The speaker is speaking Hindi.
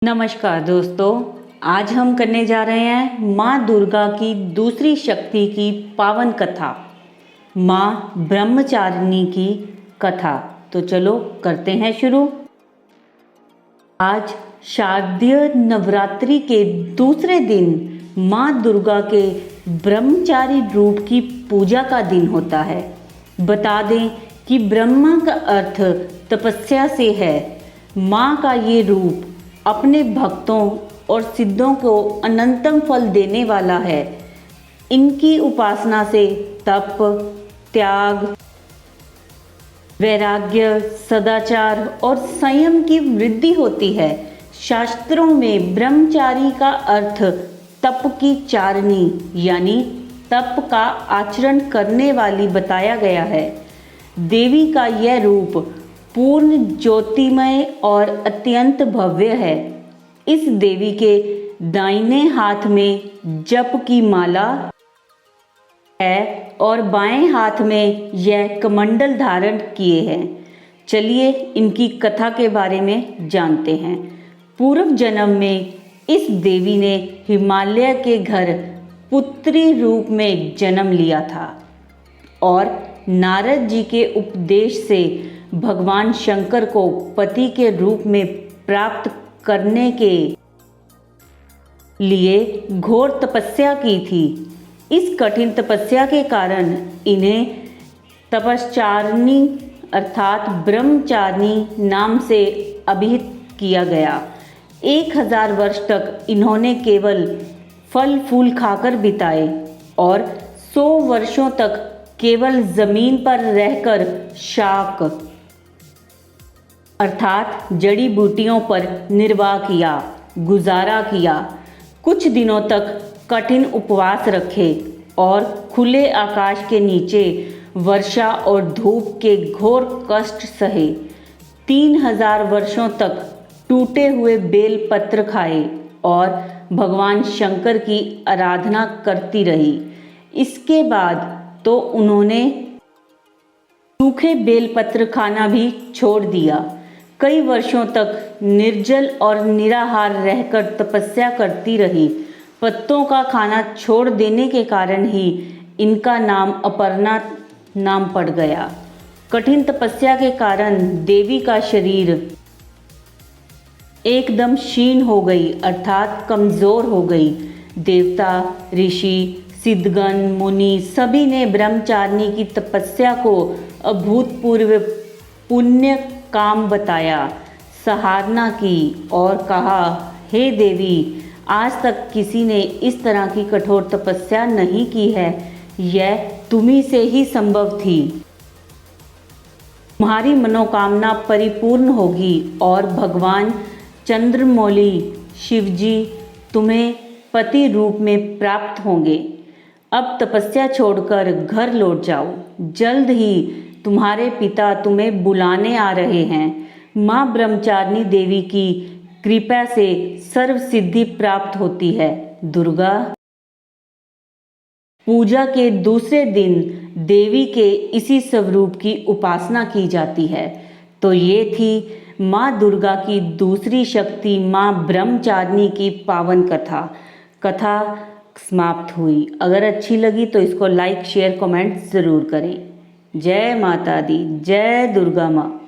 नमस्कार दोस्तों, आज हम करने जा रहे हैं माँ दुर्गा की दूसरी शक्ति की पावन कथा, माँ ब्रह्मचारिणी की कथा। तो चलो करते हैं शुरू। आज शारदीय नवरात्रि के दूसरे दिन माँ दुर्गा के ब्रह्मचारी रूप की पूजा का दिन होता है। बता दें कि ब्रह्मा का अर्थ तपस्या से है। माँ का ये रूप अपने भक्तों और सिद्धों को अनंतम फल देने वाला है। इनकी उपासना से तप, त्याग, वैराग्य, सदाचार और संयम की वृद्धि होती है। शास्त्रों में ब्रह्मचारी का अर्थ तप की चारणी यानी तप का आचरण करने वाली बताया गया है। देवी का यह रूप पूर्ण ज्योतिमय और अत्यंत भव्य है। इस देवी के दाहिने हाथ में जप की माला है और बाएं हाथ में यह कमंडल धारण किए हैं। चलिए इनकी कथा के बारे में जानते हैं। पूर्व जन्म में इस देवी ने हिमालय के घर पुत्री रूप में जन्म लिया था और नारद जी के उपदेश से भगवान शंकर को पति के रूप में प्राप्त करने के लिए घोर तपस्या की थी। इस कठिन तपस्या के कारण इन्हें तपश्चारिणी अर्थात ब्रह्मचारिणी नाम से अभिहित किया गया। 1000 वर्ष तक इन्होंने केवल फल फूल खाकर बिताए और 100 वर्षों तक केवल जमीन पर रहकर शाक अर्थात जड़ी बूटियों पर निर्वाह किया, गुजारा किया। कुछ दिनों तक कठिन उपवास रखे और खुले आकाश के नीचे वर्षा और धूप के घोर कष्ट सहे। 3000 वर्षों तक टूटे हुए बेल पत्र खाए और भगवान शंकर की आराधना करती रही। इसके बाद तो उन्होंने सूखे बेलपत्र खाना भी छोड़ दिया। कई वर्षों तक निर्जल और निराहार रहकर तपस्या करती रही। पत्तों का खाना छोड़ देने के कारण ही इनका नाम अपर्णा नाम पड़ गया। कठिन तपस्या के कारण देवी का शरीर एकदम क्षीण हो गई अर्थात कमज़ोर हो गई। देवता, ऋषि, सिद्धगण, मुनि सभी ने ब्रह्मचारिणी की तपस्या को अभूतपूर्व पुण्य काम बताया, सराहना की और कहा, हे देवी, आज तक किसी ने इस तरह की कठोर तपस्या नहीं की है। यह तुम्ही से ही संभव थी। तुम्हारी मनोकामना परिपूर्ण होगी और भगवान चंद्रमौली शिवजी तुम्हें पति रूप में प्राप्त होंगे। अब तपस्या छोड़कर घर लौट जाओ। जल्द ही तुम्हारे पिता तुम्हें बुलाने आ रहे हैं। माँ ब्रह्मचारिणी देवी की कृपा से सर्व सिद्धि प्राप्त होती है। दुर्गा पूजा के दूसरे दिन देवी के इसी स्वरूप की उपासना की जाती है। तो ये थी माँ दुर्गा की दूसरी शक्ति माँ ब्रह्मचारिणी की पावन कथा समाप्त हुई। अगर अच्छी लगी तो इसको लाइक, शेयर, कमेंट ज़रूर करें। जय माता दी, जय दुर्गा माँ।